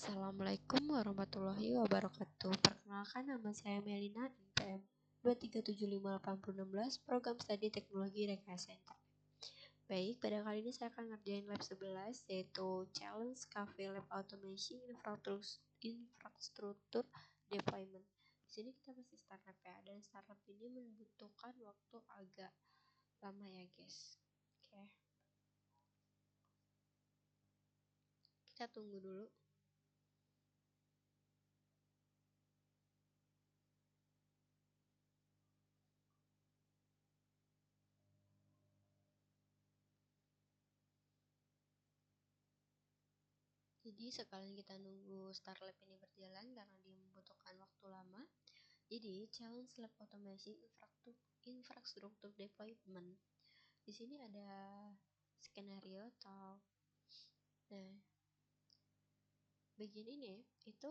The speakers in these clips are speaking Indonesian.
Assalamualaikum warahmatullahi wabarakatuh. Perkenalkan, nama saya Melina, NPM 2375816, Program Studi Teknologi Rekayasa Internet. Baik, pada kali ini saya akan ngerjain lab 11, yaitu Challenge Cafe Lab Automation Infrastruktur Deployment. Di sini kita masih start lab ya, dan start lab ini membutuhkan waktu agak lama ya guys. Oke. Kita tunggu dulu. Jadi sekalian kita nunggu start lab ini berjalan karena dia membutuhkan waktu lama. Jadi challenge lab automation infrastruktur deployment. Di sini ada skenario atau bagian ini itu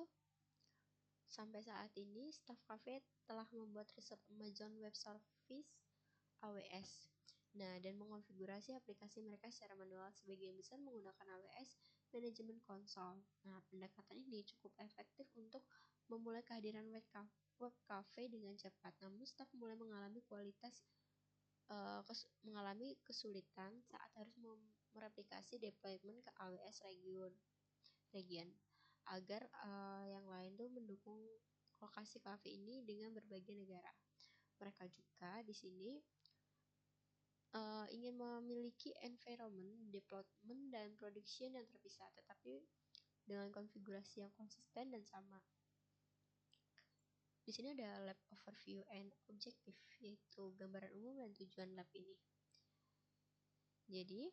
sampai saat ini staff cafe telah membuat result Amazon Web Service AWS. Dan mengonfigurasi aplikasi mereka secara manual, sebagian besar menggunakan AWS Management Console. Pendekatan ini cukup efektif untuk memulai kehadiran web cafe dengan cepat. Namun, staf mulai mengalami kesulitan saat harus mereplikasi deployment ke AWS region agar yang lain tuh mendukung lokasi cafe ini dengan berbagai negara. Mereka juga di sini ingin memiliki environment, development, dan production yang terpisah, tetapi dengan konfigurasi yang konsisten dan sama. Di sini ada lab overview and objective, yaitu gambaran umum dan tujuan lab ini. Jadi,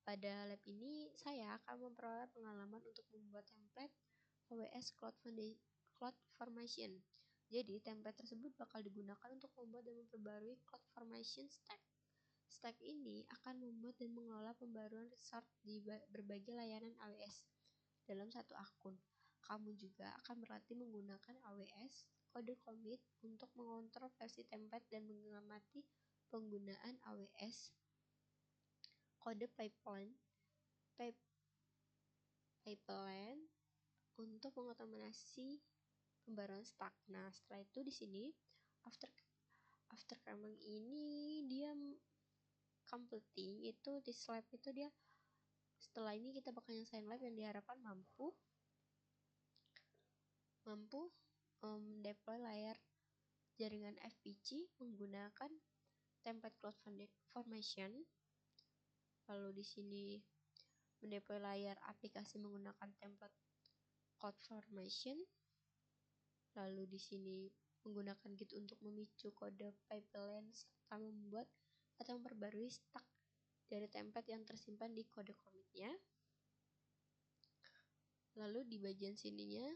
pada lab ini saya akan memperoleh pengalaman untuk membuat template AWS CloudFormation. Jadi, template tersebut bakal digunakan untuk membuat dan memperbarui CloudFormation Stack. Stack ini akan membuat dan mengelola pembaruan resort di berbagai layanan AWS dalam satu akun. Kamu juga akan berlatih menggunakan AWS Code Commit untuk mengontrol versi template dan mengamati penggunaan AWS Code Pipeline untuk mengotomasi pembaruan stack. Setelah itu di sini after command ini dia completing itu di slide itu dia setelah ini kita bakal nyelesain lab yang diharapkan mampu deploy layar jaringan FPC menggunakan template CloudFormation. Lalu di sini mendeploy layar aplikasi menggunakan template CloudFormation. Lalu di sini menggunakan Git untuk memicu kode pipeline serta membuat atau memperbarui stack dari template yang tersimpan di kode commit-nya. Lalu di bagian sininya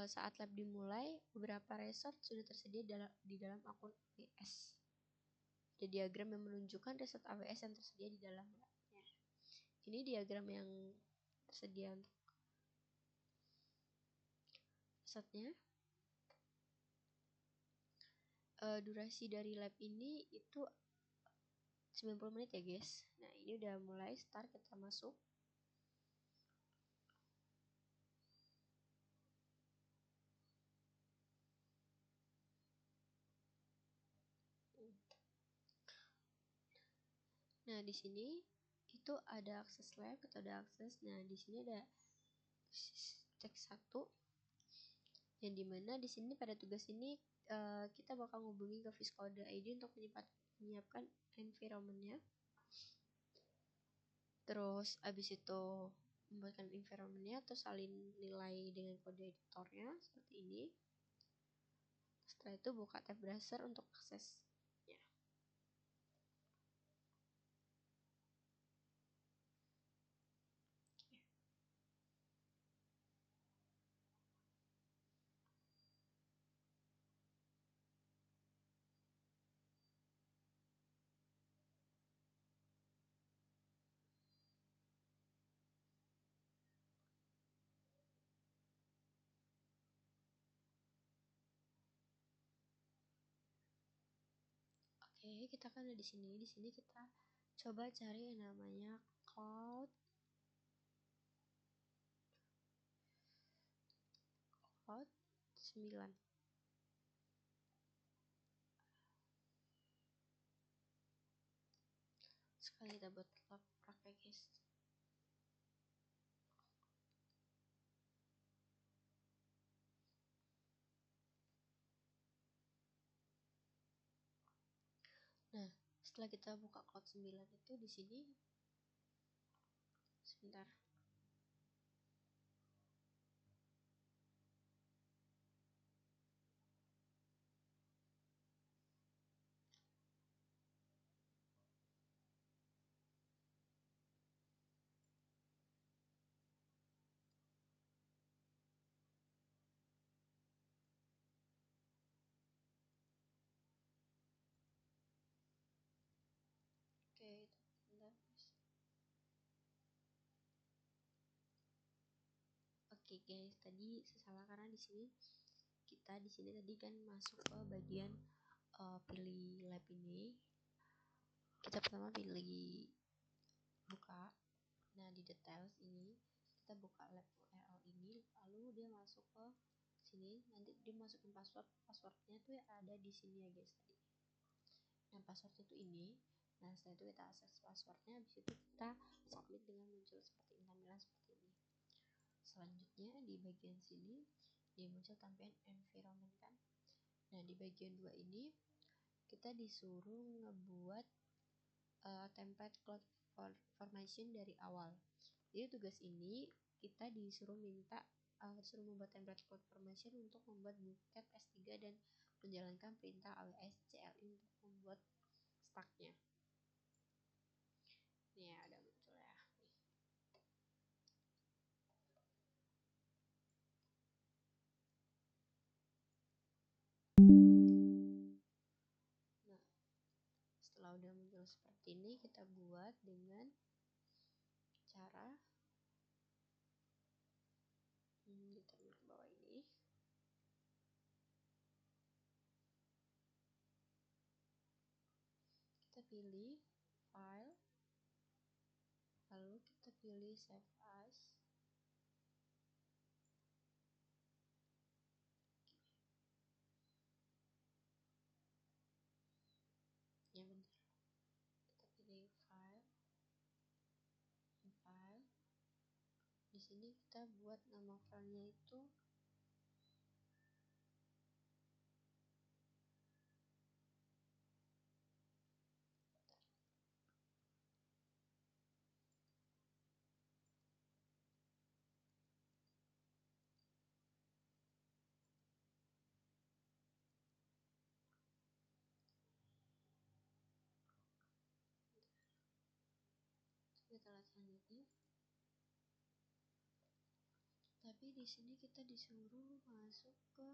saat lab dimulai, beberapa resort sudah tersedia di dalam akun AWS. Ada diagram yang menunjukkan resort AWS yang tersedia di dalam labnya. Ini diagram yang tersedia untuk resortnya. Durasi dari lab ini itu 90 menit ya guys. Ini udah mulai start, kita masuk. Di sini itu ada akses lab atau ada akses. Di sini ada teks 1 yang dimana di sini pada tugas ini kita bakal ngubungi ke Vscode ID untuk menyiapkan environment-nya. Terus abis itu membuatkan environment-nya atau salin nilai dengan kode editornya seperti ini. Setelah itu buka tab browser untuk akses. Oke, kita kan ada di sini. Di sini kita coba cari yang namanya Cloud code 9. Sekali kita buat praktek guys. Nah, setelah kita buka code 9 itu di sini sebentar. Oke, itu bentar guys. Oke guys, tadi salah karena di sini tadi kan masuk ke bagian pilih lab ini. Kita pertama pilih buka. Nah, di details ini kita buka lab URL ini, lalu dia masuk ke sini, nanti dia masukin passwordnya tuh ada di sini ya guys tadi. Nah, passwordnya tuh ini. Nah, setelah itu kita akses passwordnya, habis itu kita submit dengan muncul seperti ini, tampilan seperti ini. Selanjutnya di bagian sini dia muncul tampilan environment kan. Nah, di bagian 2 ini kita disuruh ngebuat template cloud formation dari awal. Jadi tugas ini kita disuruh membuat template cloud formation untuk membuat buket S3 dan menjalankan perintah AWS CLI untuk membuat stacknya. Nih ya, udah muncul ya. Nah, setelah udah muncul seperti ini, kita buat dengan cara ditaruh ke bawah ini. Kita pilih file, lalu kita pilih save as. Ya bentar, kita pilih file. Di sini kita buat nama filenya itu kita lihat selanjutnya. Tapi di sini kita disuruh masuk ke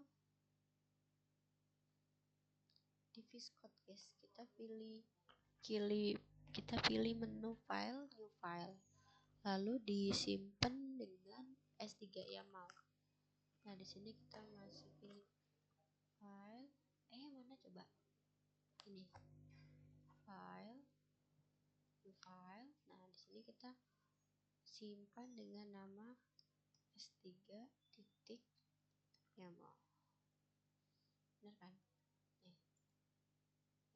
device code guys. Kita pilih menu file, new file, lalu disimpan dengan S3 YAML. Nah, di sini kita masih pilih file, mana coba ini file, new file. Nah, di sini kita simpan dengan nama S3 titik YAML. Bener kan? Nih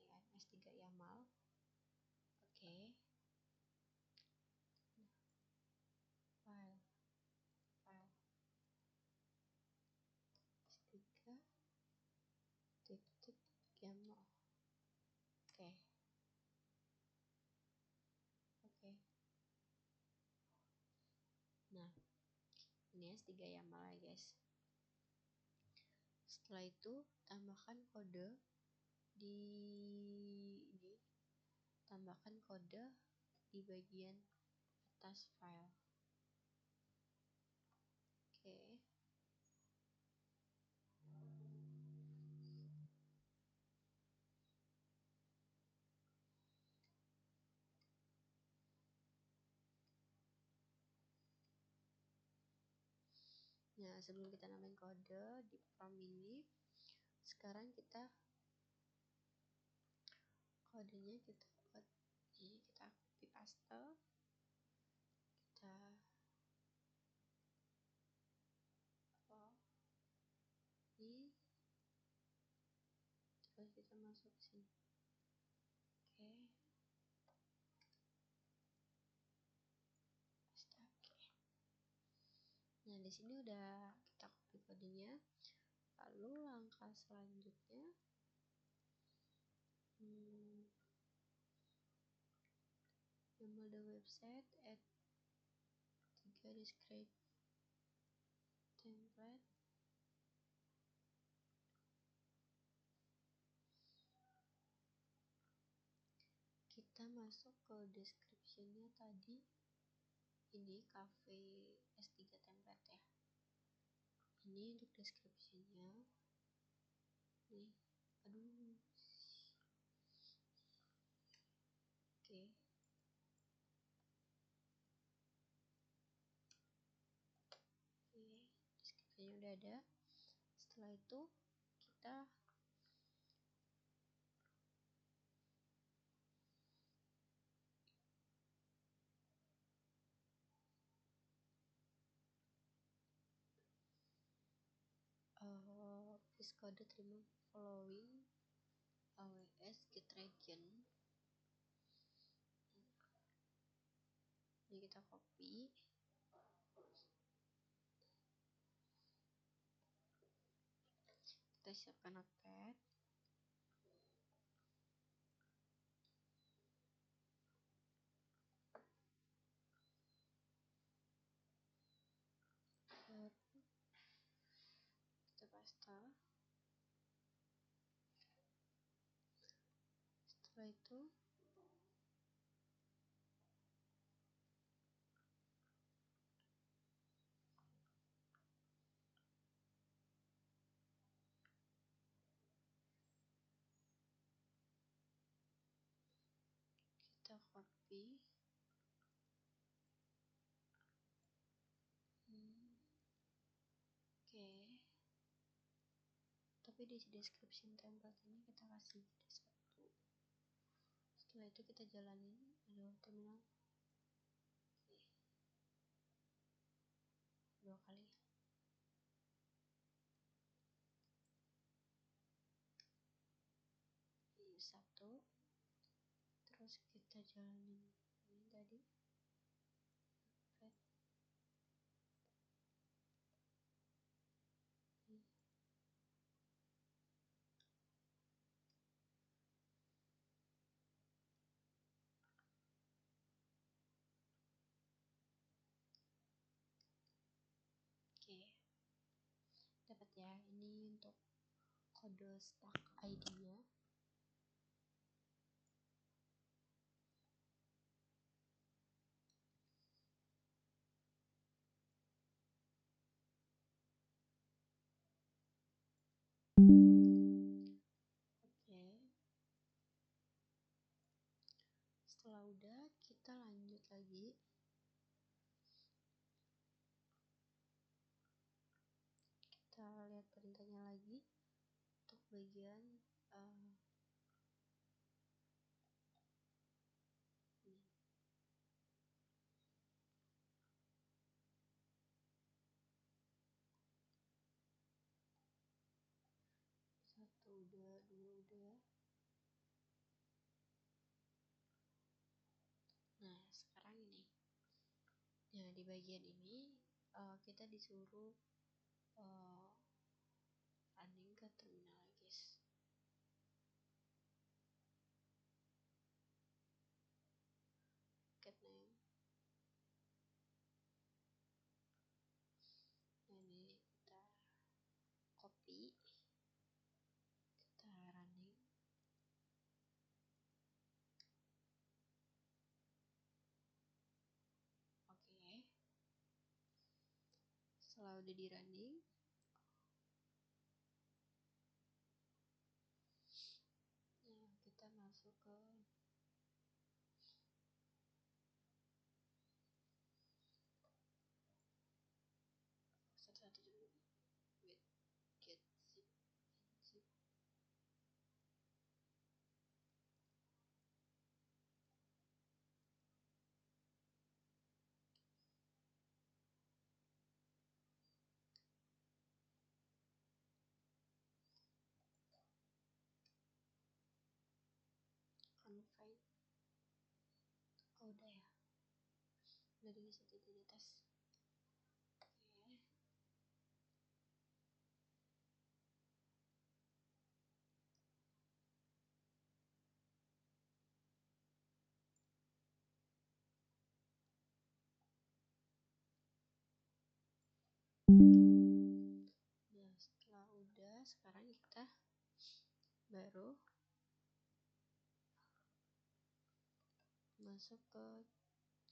kan S3 YAML. Oke. File S3 titik YAML. Oke. Nah, ini S3 YAML ya guys. Setelah itu tambahkan kode di ini, tambahkan kode di bagian atas file. Oke. Nah, sebelum kita namain kode di prompt ini, sekarang kita kodenya kita buat ini, kita copy paste, kita kita masuk ke sini. Oke. Nah, di sini udah kita copy kodenya. Lalu langkah selanjutnya enable the website, add 3 describe template. Kita masuk ke description-nya tadi. Ini cafe S3 template ya. Ini untuk description-nya. Nih, aduh. Oke. Description-nya udah ada. Setelah itu kita this code remove following AWS get region. Ini kita copy. Kita siapkan notepad. Kita paste. Setelah itu kita copy. Oke. Tapi di description template ini kita kasih jeda 1. Setelah itu kita jalanin. Aduh, terminal. Oke. 2 kali. Ini 1. Terus kita jalanin ini tadi. Oke, dapat ya. Ini untuk kode stack ID-nya. Oke. Setelah udah, kita lanjut lagi. Kita lihat perintahnya lagi untuk bagian ini. 1 udah, 2 udah. Nah, sekarang ini. Nah, di bagian ini kita disuruh running ke terminal, guys. Get name. Nah, ini kita copy. Kita running. Oke. Setelah udah di running, nah kita masuk ke satu dulu. Wait, get zip. dari satu identitas. Oke. Nah, setelah udah, sekarang kita baru masuk ke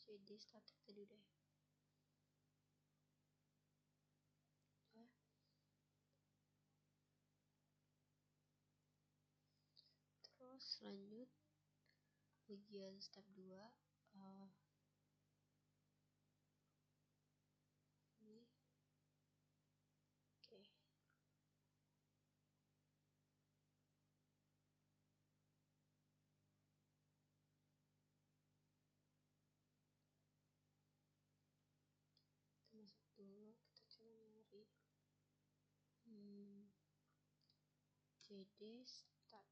CD static tadi deh. Terus lanjut bagian step 2. Ini oke. Kita masuk dulu, kita coba nyari CD static.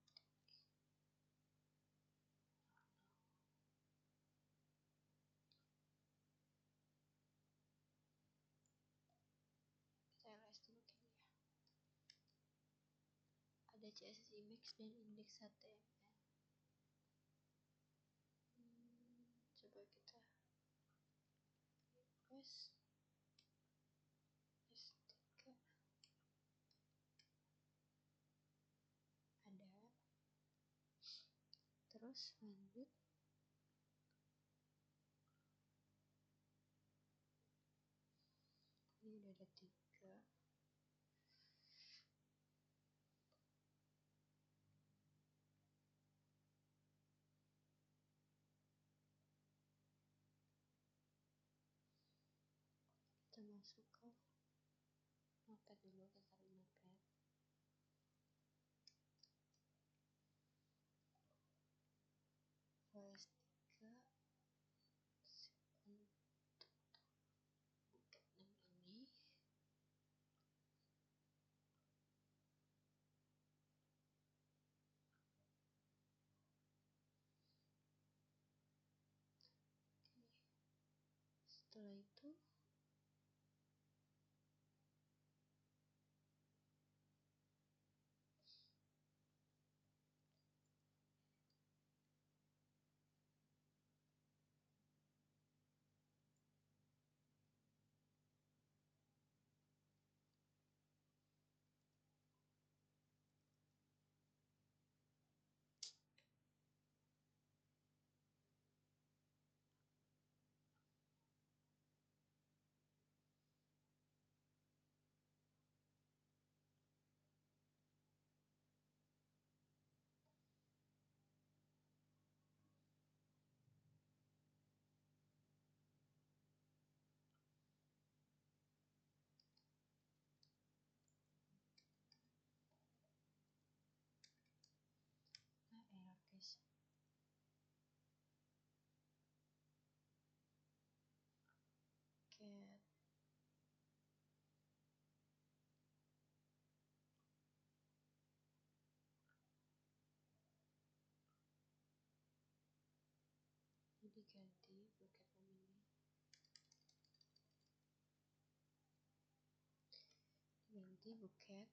Kita ls dulu kayaknya ya. Ada CSS image dan index HTML. Coba kita request S3 ada. Terus lanjut ini udah ada 3. Kita masuk ke notepad dulu, kita taruh notepad. OS3 buka 6 ini. Setelah itu error guys. Get ini ganti bucket ini. Ganti bucket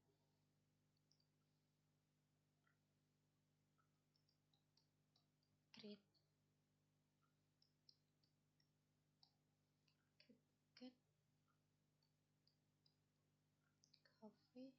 create bucket coffee.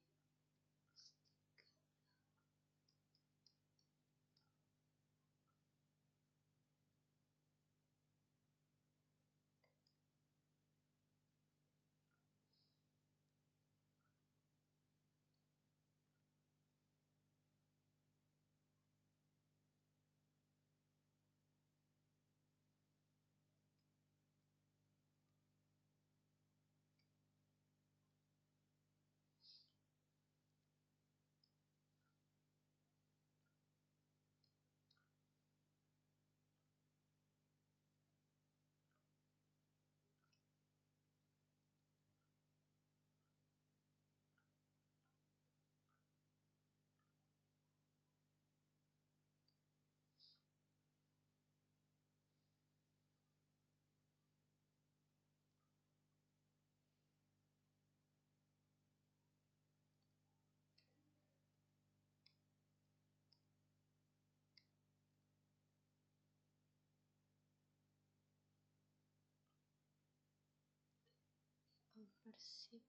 arsip.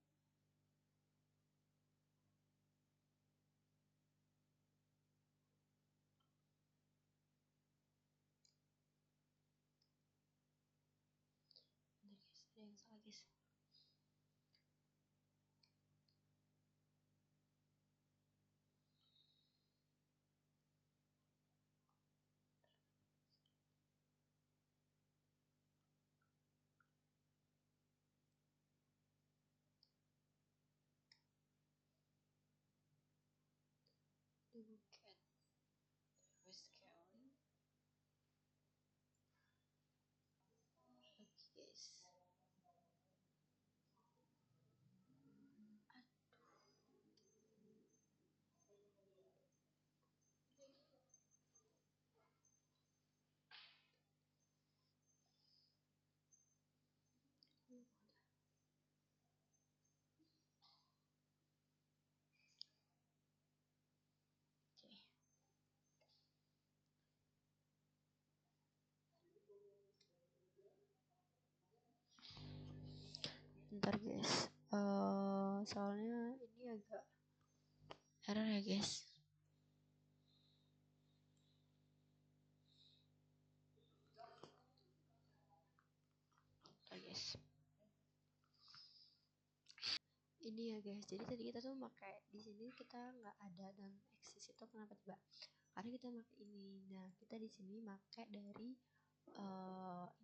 Bentar guys, ada yang salah guys. Buket scaling. Oke guys. Oke. Bentar guys. Soalnya ini agak error ya guys. Bentar guys. Ini ya guys. Jadi tadi kita tuh pakai di sini kita nggak ada dan eksis itu kenapa coba? Karena kita pakai ini. Nah kita di sini pakai dari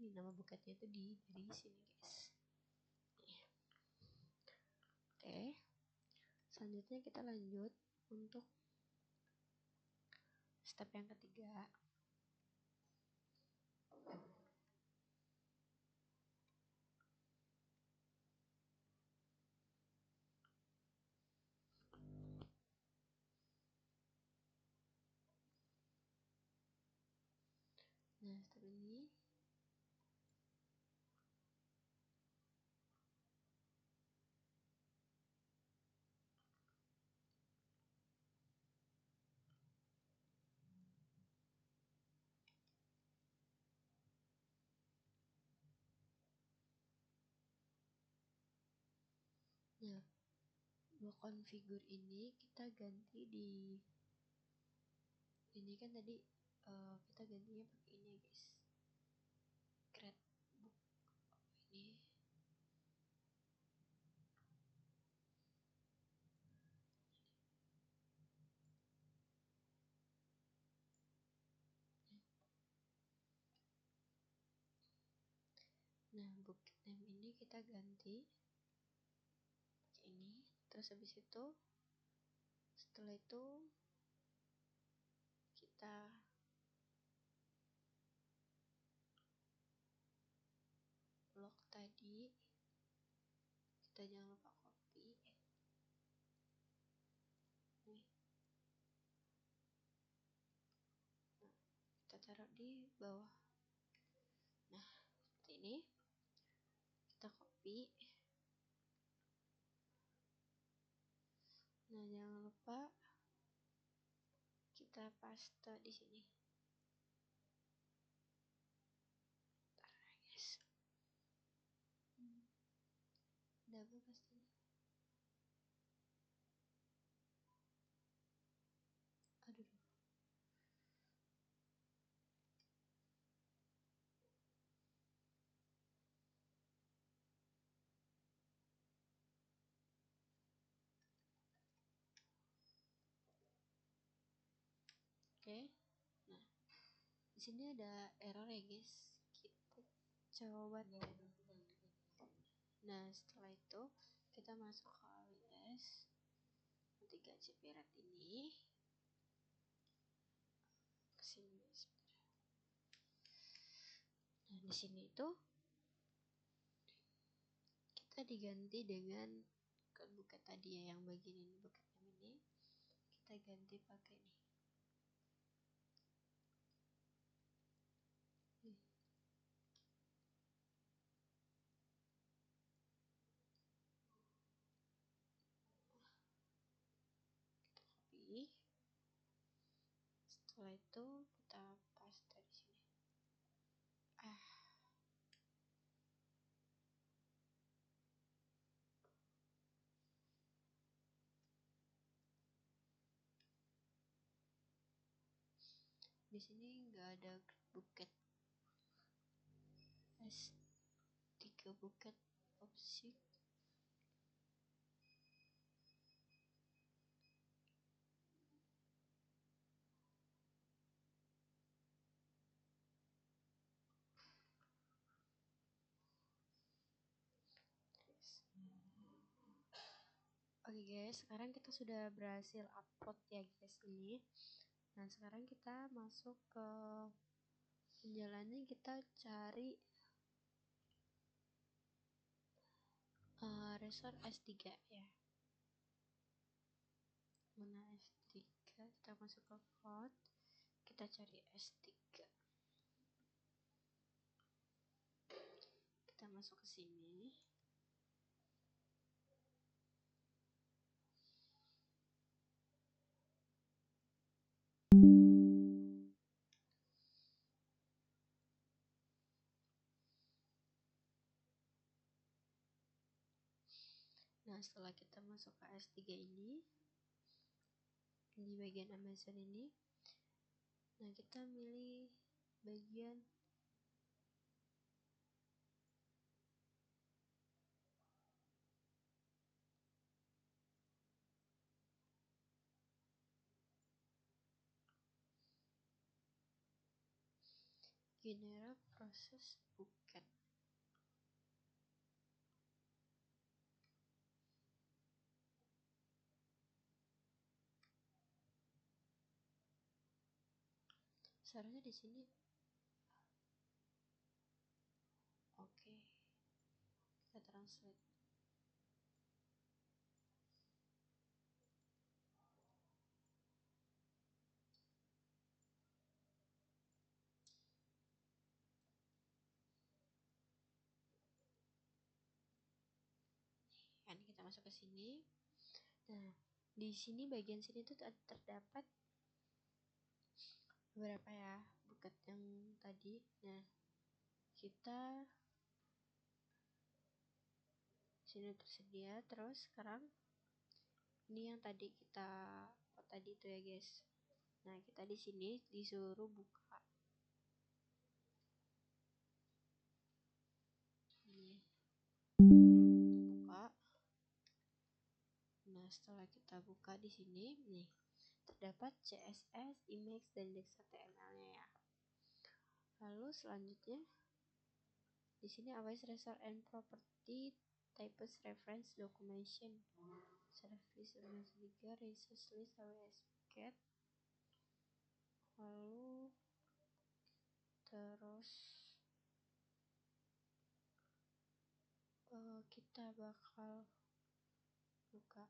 ini nama buketnya itu dari sini guys. Oke. Selanjutnya kita lanjut untuk step yang ketiga. Nah step ini nah dua konfigur ini kita ganti di ini kan tadi kita gantinya pakai ini ya guys, create book ini. Nah book name ini kita ganti pakai ini, terus habis itu setelah itu kita lock tadi, kita jangan lupa copy nih. Nah, kita taruh di bawah. Nah seperti ini, kita copy. Nah jangan lupa kita paste di sini. Bentar ya guys. Double pastinya. Aduh. Oke. Nah, di sini ada error ya guys. Kita coba cek. Nah, setelah itu kita masuk ke AWS. Nanti Cipirat ini ke sini. Nah, di sini itu kita diganti dengan ke buket tadi ya, yang bagian ini buketnya ini kita ganti pakai nih. Nih. Kita copy. Setelah itu kita paste di sini. Di sini nggak ada bucket S3 bucket object. Oke guys, sekarang kita sudah berhasil upload ya guys ini. Nah sekarang kita masuk ke penjalannya, kita cari resort S3 ya. Mana S3? Kita masuk ke cloud, kita cari S3. Kita masuk ke sini. Nah setelah kita masuk ke S3 ini, di bagian Amazon ini, nah kita milih bagian Genera Process Bucket. Seharusnya di sini. Oke, kita translate. Kan kita masuk ke sini. Nah, di sini bagian sini tuh terdapat beberapa ya bucket yang tadi. Nah, kita sini tersedia. Terus sekarang ini yang tadi kita tadi itu ya guys. Nah, kita di sini disuruh buka. Ini kita buka. Nah, setelah kita buka di sini, nih terdapat CSS, image, dan index.html-nya ya. Lalu selanjutnya di sini AWS Resort and Property Types Reference Documentation Service 3 Resource List AWS Bucket. Lalu terus kita bakal buka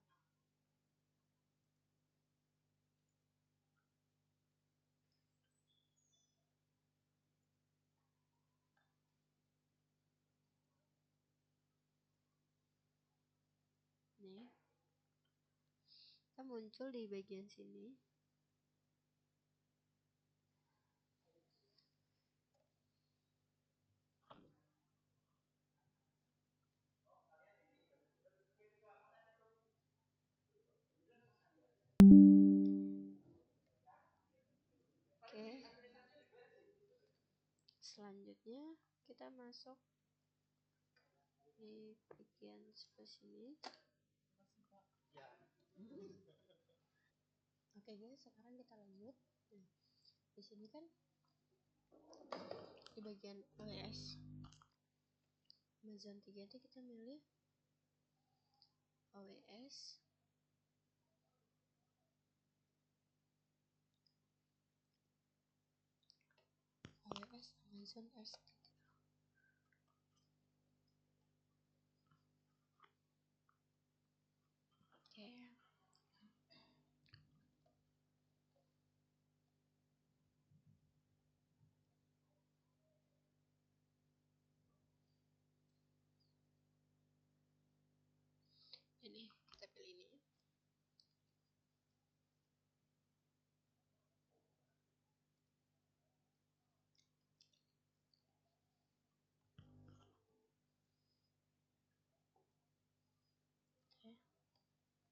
nih, kita muncul di bagian sini. Oke, selanjutnya kita masuk di bagian sebelah sini. Oke guys, sekarang kita lanjut. Nah, di sini kan di bagian AWS Amazon 3 itu kita milih AWS Amazon S3. Oke. Ini kita pilih ini. Oke.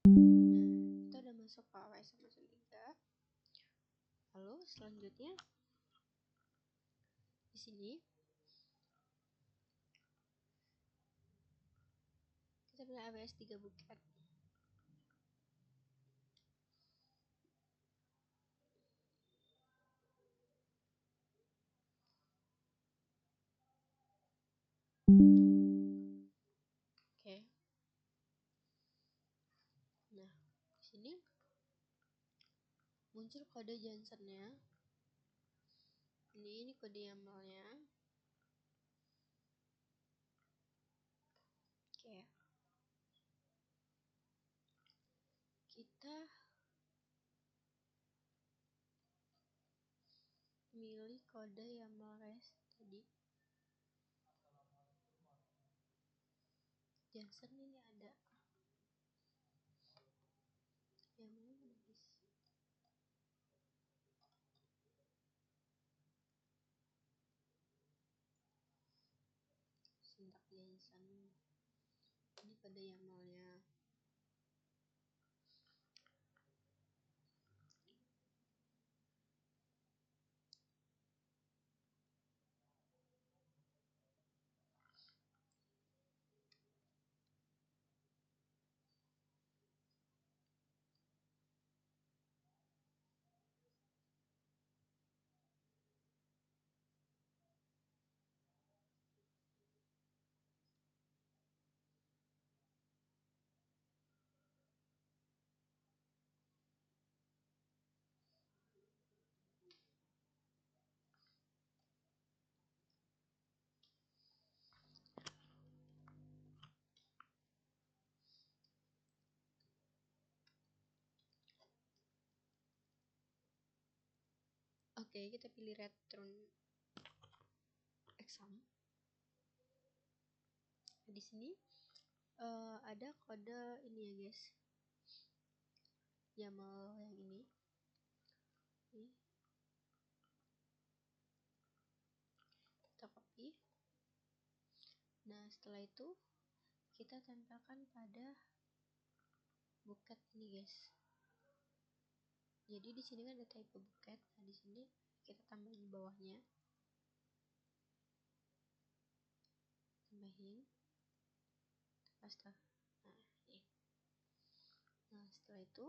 Nah, kita udah masuk ke AWS Amazon 3. Lalu selanjutnya Di sini kita pilih AWS 3 buket. Oke. Nah, di sini muncul kode Johnson-nya. Ini kode YAML-nya. Oke. Kita milih kode YAML REST tadi. Johnson ini ada. YAML mana guys? Sintak Johnson. Ini kode YAML-nya. Oke, kita pilih return exam. Di sini ada kode ini ya guys, YAML yang ini. Kita copy. Nah, setelah itu kita tempelkan pada buket ini guys. Jadi di sini kan ada type buket. Nah, di sini kita tambahin di bawahnya. Tambahin. Paste. Nah, ini. Nah, setelah itu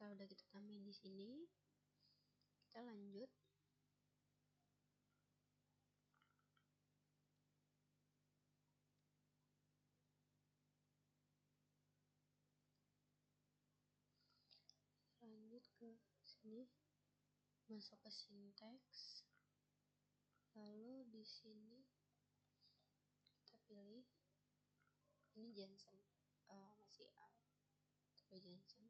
setelah udah kita tambahin di sini, kita lanjut. Lanjut ke sini, masuk ke syntax. Lalu di sini kita pilih ini Johnson, masih Johnson.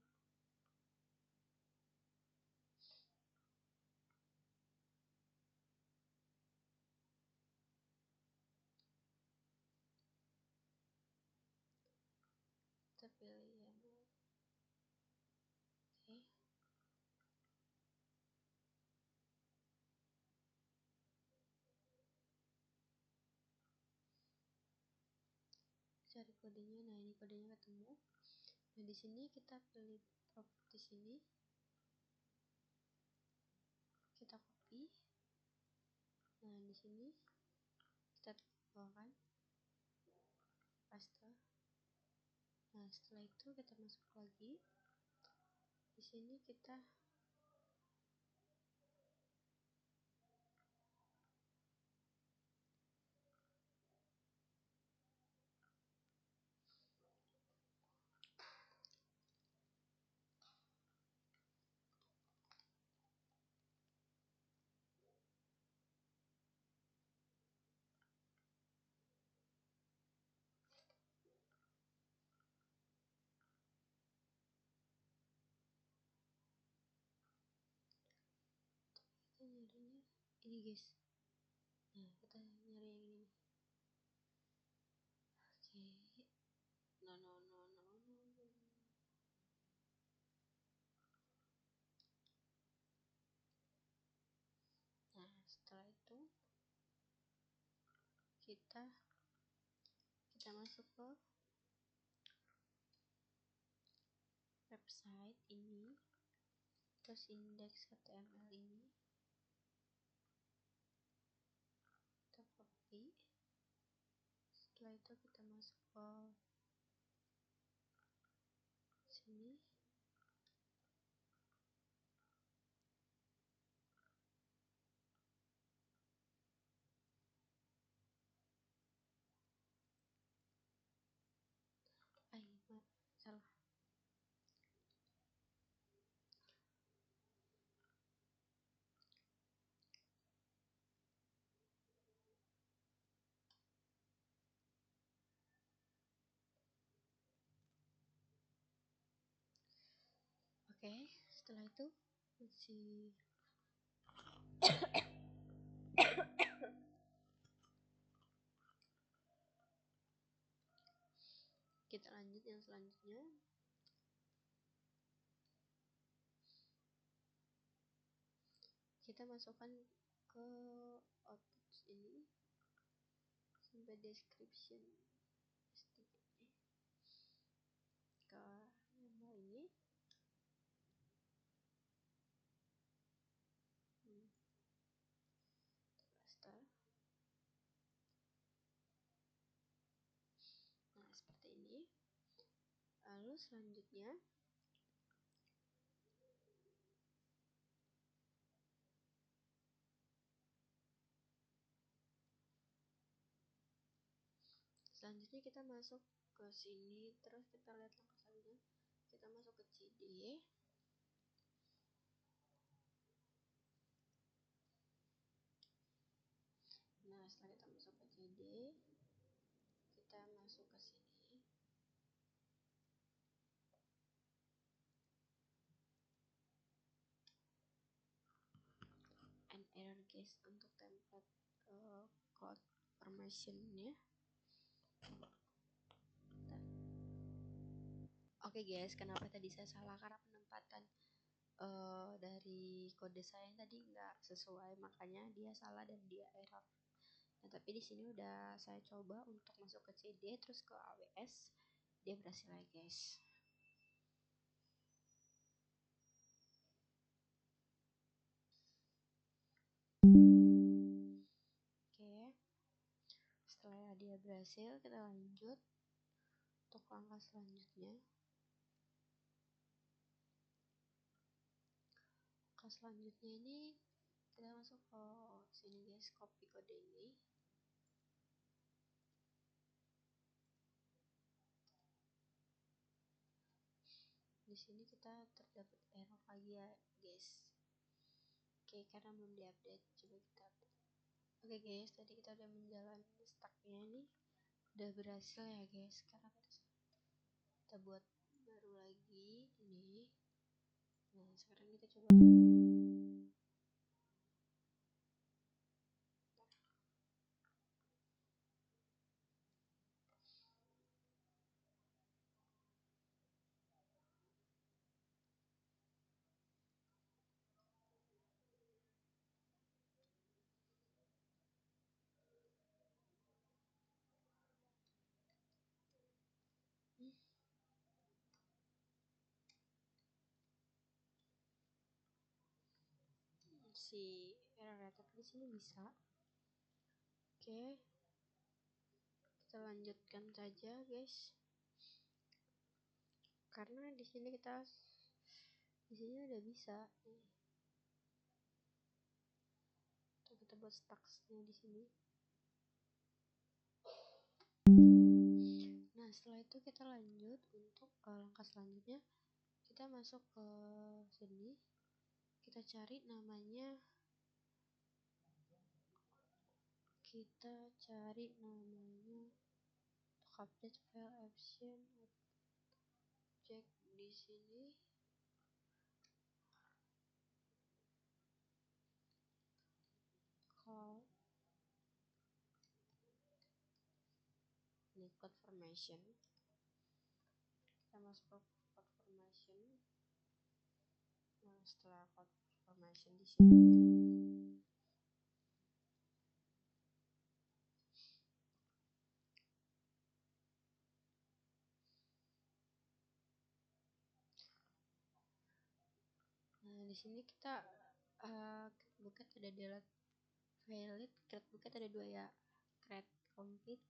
Kita pilih YAML. Oke. Cari kodenya. Nah, ini kodenya ketemu. Nah, di sini kita pilih properti sini. Kita copy. Nah, di sini kita tambahkan, paste. Nah, setelah itu kita masuk lagi. Di sini kita nyarinya ini guys. Nah, kita nyari yang ini. Oke. No. kita masuk ke website ini, terus indeks HTML ini kita copy. Setelah itu kita masuk ke sini, salah. Oke, setelah itu masih kita lanjut yang selanjutnya. Kita masukkan ke output ini sampai description ke gambar ini. Raster. Nah, seperti ini. Lalu selanjutnya kita masuk ke sini, terus kita lihat langkah selanjutnya. Kita masuk ke CD. Nah, setelah kita masuk ke CD, kita masuk ke sini. And error guys untuk template code formation-nya. Oke guys, kenapa tadi saya salah? Karena penempatan dari kode saya tadi nggak sesuai, makanya dia salah dan dia error. Nah, tapi di sini udah saya coba untuk masuk ke CD terus ke AWS, dia berhasil ya guys. Oke, setelah dia berhasil, kita lanjut untuk langkah selanjutnya. Langkah selanjutnya ini kita masuk ke sini guys, copy kode ini. Di sini kita terdapat error lagi ya guys. Oke, karena belum diupdate, coba kita update. Oke guys, tadi kita udah menjalani stacknya nih, udah berhasil ya guys. Sekarang kita buat baru lagi ini. Nah, sekarang kita coba. Si error tapi di sini bisa. Oke, kita lanjutkan saja guys, karena di sini udah bisa nih. Kita buat stacksnya di sini. Nah, setelah itu kita lanjut untuk langkah selanjutnya. Kita masuk ke sini, kita cari namanya, untuk update file option object di sini. Call ini code formation. Kita masuk ke code formation. Nah, setelah code formation di sini Nah, di sini kita create bucket ada delete valid, create bucket ada dua ya, create complete.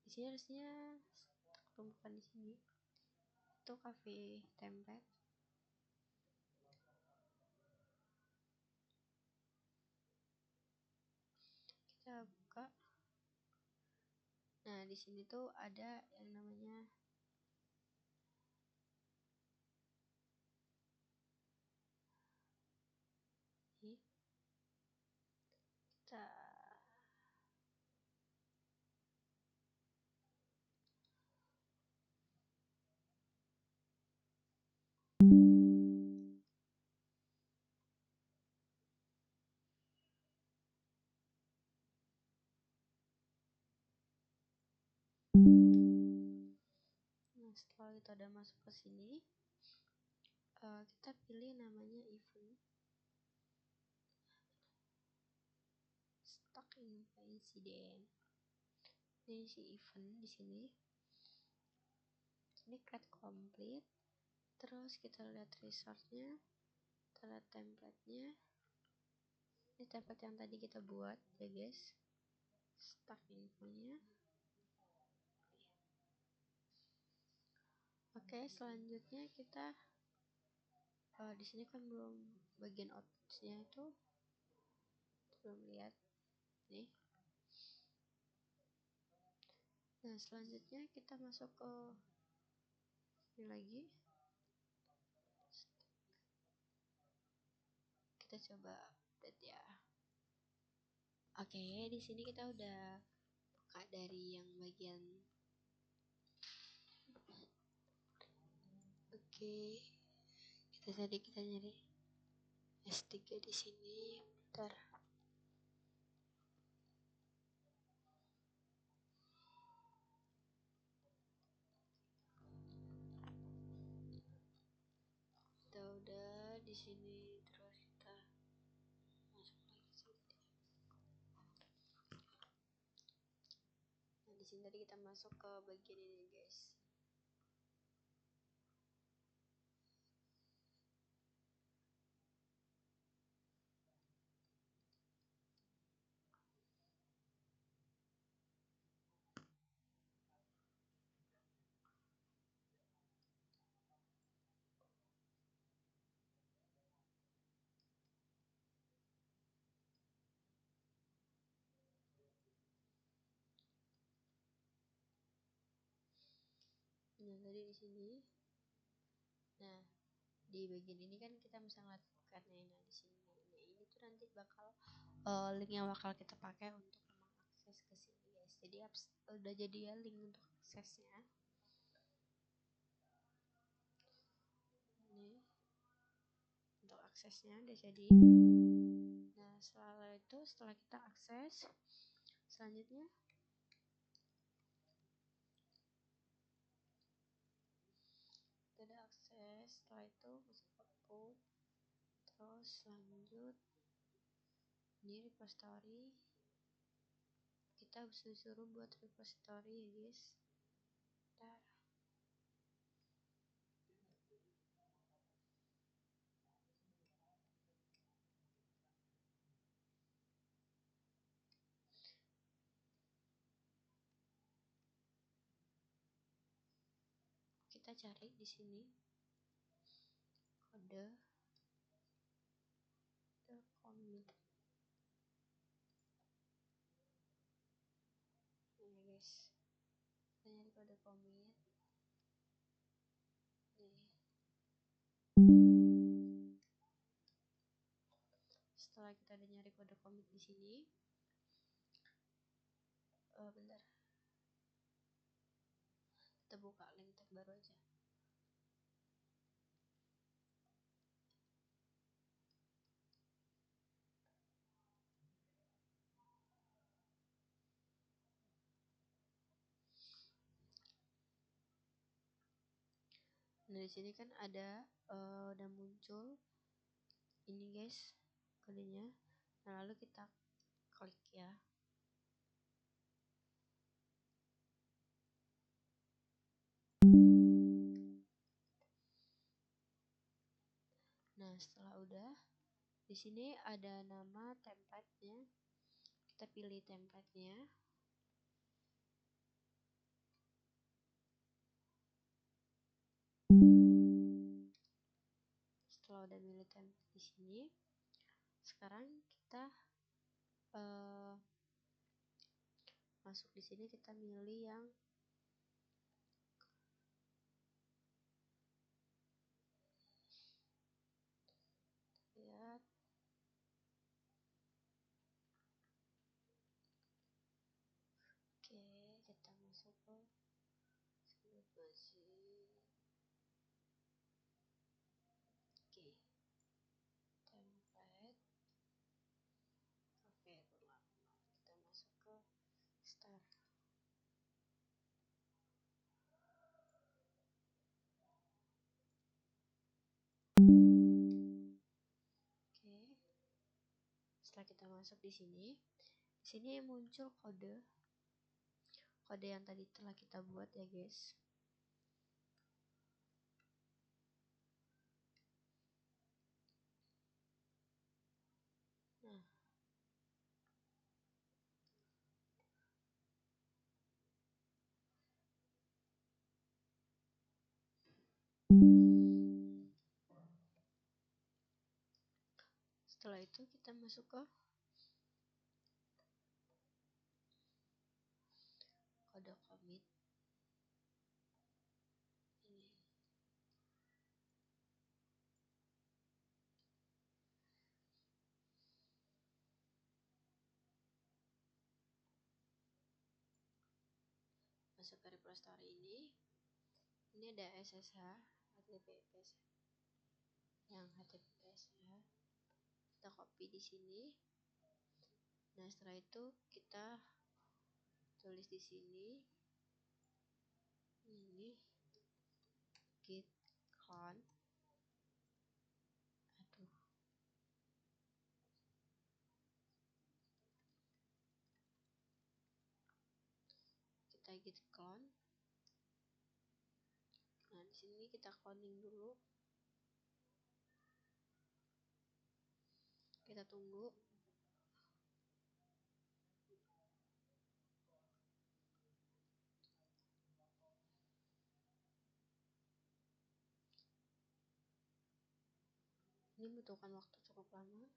Di sini harusnya tumpukan di sini itu cafe template. Kita buka. Nah, di sini tuh ada yang namanya ini. Kita Nah, setelah itu udah masuk ke sini, kita pilih namanya event stuck in incident. Ini si event di sini. Ini create complete. Terus kita lihat resource-nya, kita lihat template-nya. Ini template yang tadi kita buat ya guys. Stuck info-nya. Oke, selanjutnya kita di sini kan belum bagian outputs-nya itu belum lihat nih. Nah, selanjutnya kita masuk ke ini lagi. Kita coba update ya. Oke, di sini kita udah buka dari yang bagian. Oke, kita nyari S3 di sini. Bentar. Kita udah di sini, terus kita masuk lagi sini. Nah, di sini tadi kita masuk ke bagian ini guys. Nah, tadi di sini. Nah, di bagian ini kan kita bisa ngeliat bukannya. Nah, di sini. Nah, ini tuh nanti bakal link yang bakal kita pakai untuk mengakses ke sini guys. Jadi udah jadi ya link untuk aksesnya. Ini untuk aksesnya udah jadi. Nah, setelah kita akses, selanjutnya kita ada akses. Setelah itu masuk output, terus lanjut ini repository. Kita suruh buat repository ya guys. Bentar. Kita cari di sini kode commit. Nah guys, kita nyari kode commit. Nih. Setelah kita udah nyari kode commit di sini, bentar. Kita buka link tab baru aja. Nah, di sini kan ada udah muncul ini guys kodenya. Nah, lalu kita klik ya. Nah, setelah udah, di sini ada nama template-nya. Kita pilih template-nya. Setelah udah milih template di sini, sekarang kita masuk di sini, kita milih yang lihat. Oke, kita masuk ke masih. Oke, template. Oke, berlama. Kita masuk ke start. Oke, setelah kita masuk di sini muncul kode yang tadi telah kita buat ya guys. Nah, setelah itu kita masuk ke kode commit ini. Masuk ke repository ini ada SSH, HTTPS, yang HTTPS ya. Kita copy di sini. Nah, setelah itu kita tulis di sini ini git clone. Kita git clone. Nah, di sini kita cloning dulu. Kita tunggu. Ini membutuhkan waktu cukup lama.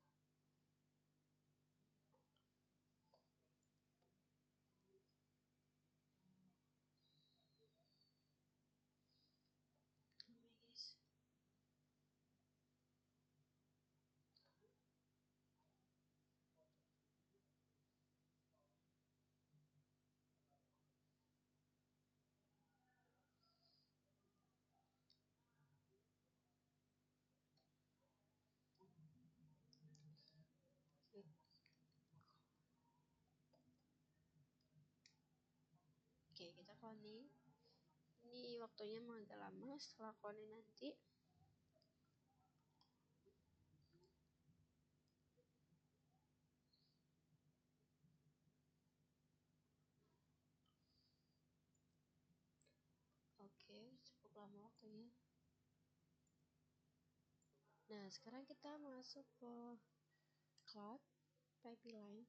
Oke, kita cloning. Ini waktunya agak lama. Setelah cloning nanti oke, cukup lama waktunya. Nah, sekarang kita masuk ke cloud pipeline.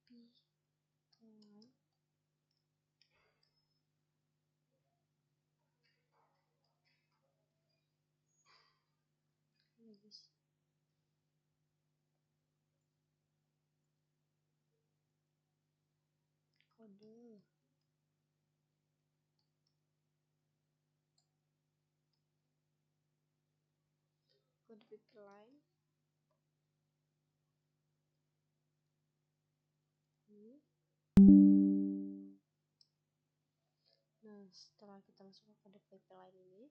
Pipeline. Bagus. Kode. Kode pipeline. Ini. Nah, setelah kita masuk ke kode pipeline ini,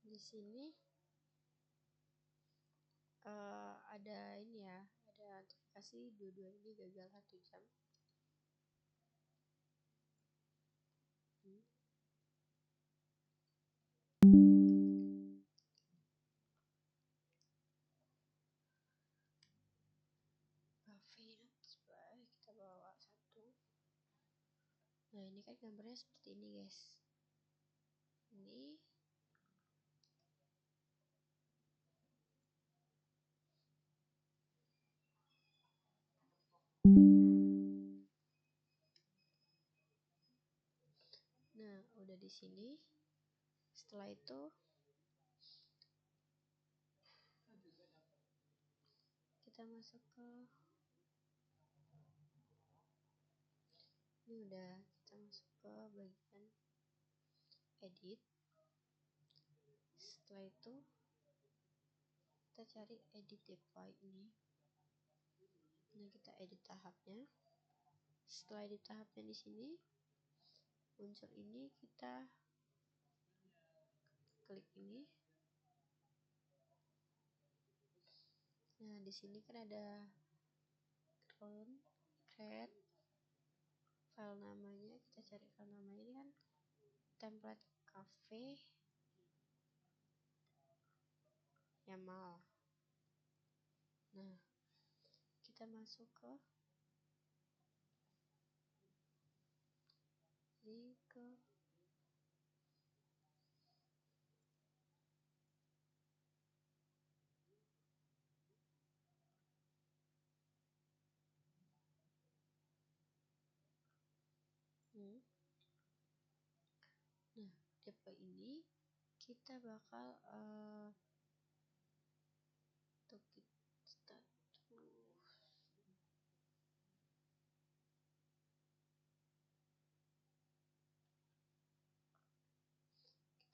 di sini ada ini ya, ada notifikasi dua-dua ini gagal 1 jam. Kita bawa 1. Nah, ini kan gambarnya seperti ini guys. ini. Nah, udah di sini. Setelah itu kita masuk ke ini, udah kita masuk ke bagian edit. Setelah itu kita cari edit deploy ini. Nah, kita edit tahapnya. Setelah edit tahapnya di sini muncul ini, kita klik ini. Nah, di sini kan ada create file namanya. Kita cari file namanya, ini kan template cafe YAML. Nah, kita masuk ke ini, ke nah, deploy ini kita bakal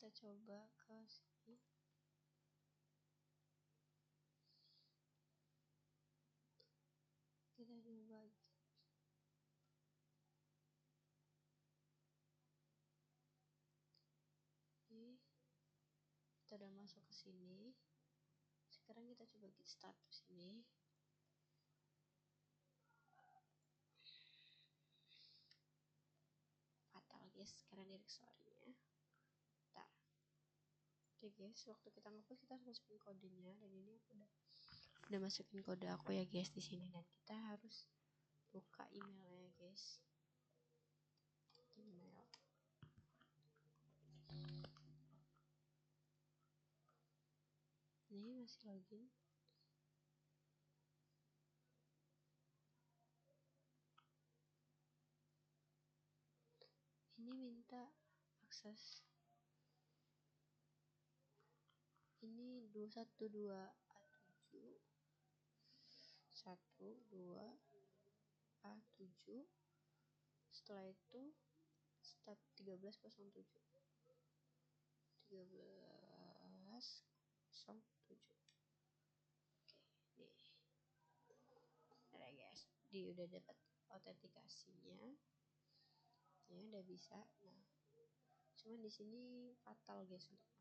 kita coba ke sini. Kita coba ini. Kita udah masuk ke sini. Sekarang kita coba git status ini. Fatal guys, karena directory-nya. Bentar. Oke guys, waktu kita ngepost kita harus masukin kodenya, dan ini aku udah masukin kode aku ya guys di sini, dan kita harus buka emailnya guys. Email. Ini masih login. Ini minta akses. Ini 212A7 12A7. Setelah itu step 1307. 1307. Oke, nih. Ada guys, udah dapat autentikasinya. Ya, udah bisa. Nah, cuman di sini fatal guys untuk